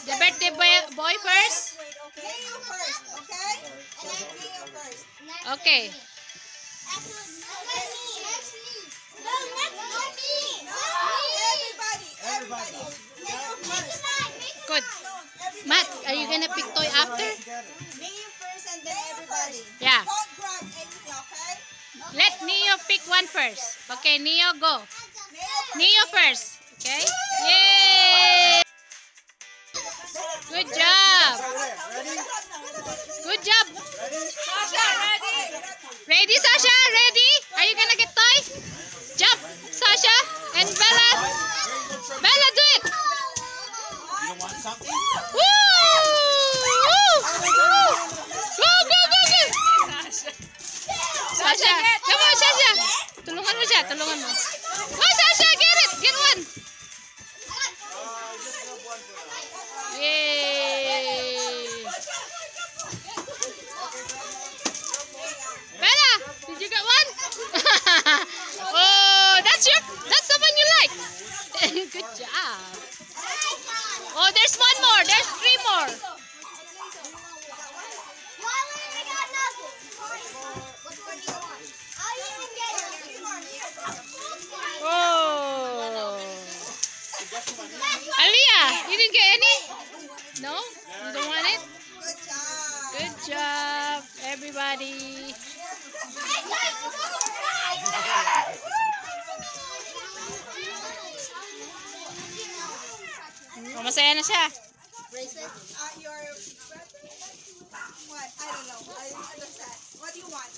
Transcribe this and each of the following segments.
The birthday boy first? Neo first, okay? Neo first. Okay. Everybody. Good. Matt, are you gonna pick toy after? Neo first and then everybody. Yeah. Don't grab anything, okay? Let Neo pick one first. Okay, Neo, go. Neo first. Okay? Yay! Good job. Good job. Sasha, ready? Ready, Sasha? Ready? Are you gonna get toy? Jump, Sasha. And Bella. Bella, do it. You don't want something? Woo! Woo! Go, go, go, go. Sasha. Come on, Sasha. Tulungan mo siya. Tulungan mo. Oh, Sasha, get it. Get one. Yay! Bella, did you get one? Oh, that's the one you like. Good job. Oh, there's one more. There's three more. Oh. Aliyah, you didn't get any? No? You don't want it? Good job, everybody. Oh, masaya na siya. Your what? I don't know. I understand. What do you want?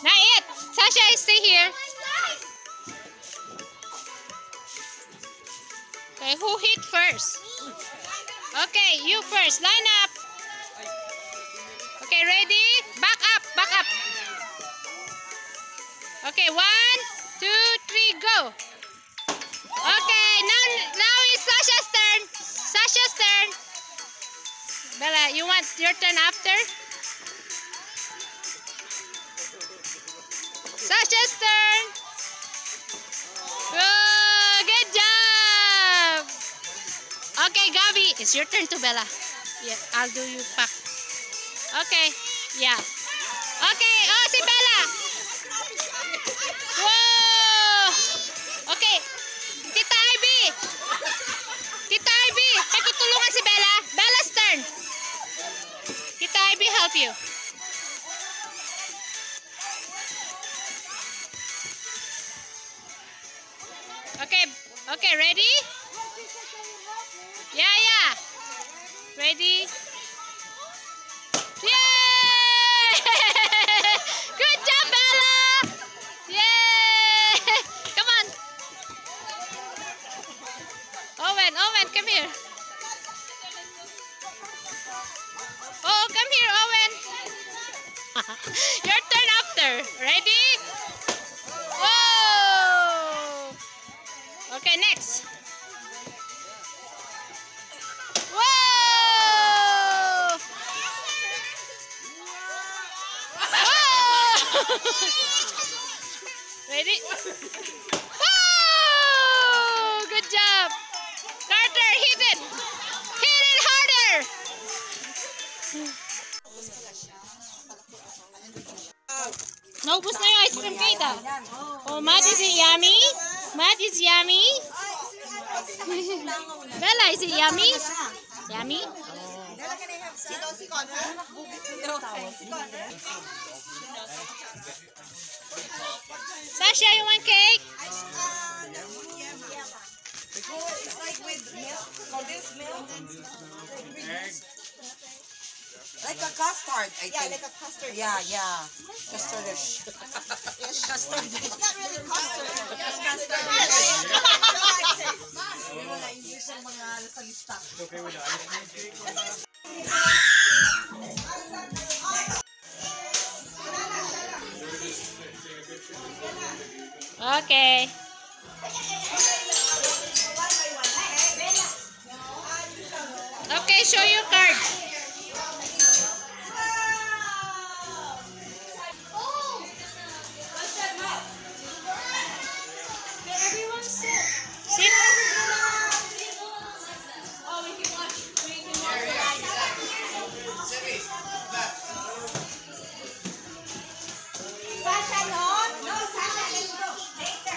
Not yet. Sasha, stay here. Okay, who hit first? Okay, you first. Line up. Okay, ready? Back up, back up. Okay, 1, 2, 3, go. Okay, now it's Sasha's turn. Sasha's turn. Bella, you want your turn after? Sasha's turn. Oh, good job. Okay, Gabby, it's your turn to Bella. Yeah, I'll do you pack. Okay, yeah. Okay, oh, si Bella. Whoa. Okay, Tita Ivy. Tita Ivy, may tutulungan si Bella. Bella's turn. Tita Ivy help you. Okay, ready? Yeah. Ready? Yay! Good job, Bella! Yay! Come on. Owen, come here. Oh, come here, Owen. Your turn after. Ready? Whoa! Okay, next. Whoa! Whoa! Ready? Whoa! Good job. Carter, hit it. Hit it harder. Naubos na yung ice cream cake ah. Oh, Matt, is it yummy? Matt, is yummy? Bella, is it yummy? Yummy? Sasha, you want cake? It's like with milk, condensed milk. Like a custard, I think. Yeah, like a custard. Yeah. Custardish. Custard. It's not really custard. It's Okay. Okay, show your card. Sit. Sasha, no? No, Sasha, let's go. Later.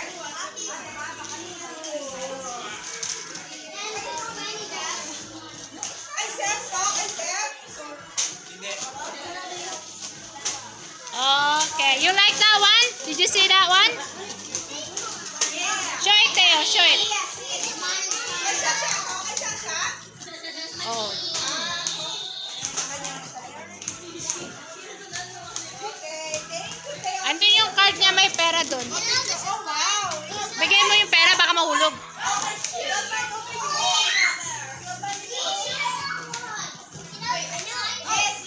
Ay, Seth, no? Ay, Seth. Okay, you like that one? Did you see that one? Show it, Theo. Show it. Ay, Sasha, no? Ay, Sasha. Oh. Okay, thank you, Theo. Andun yung card niya, may pera dun. Oh, wow. Bigay mo yung pera, baka mahulog. Yes,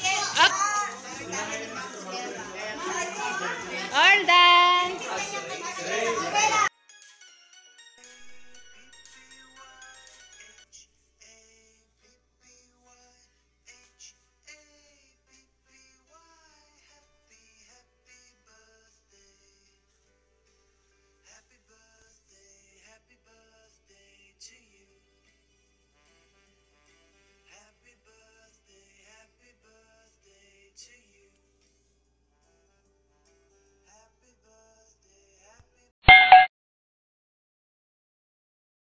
yes. Okay. All done.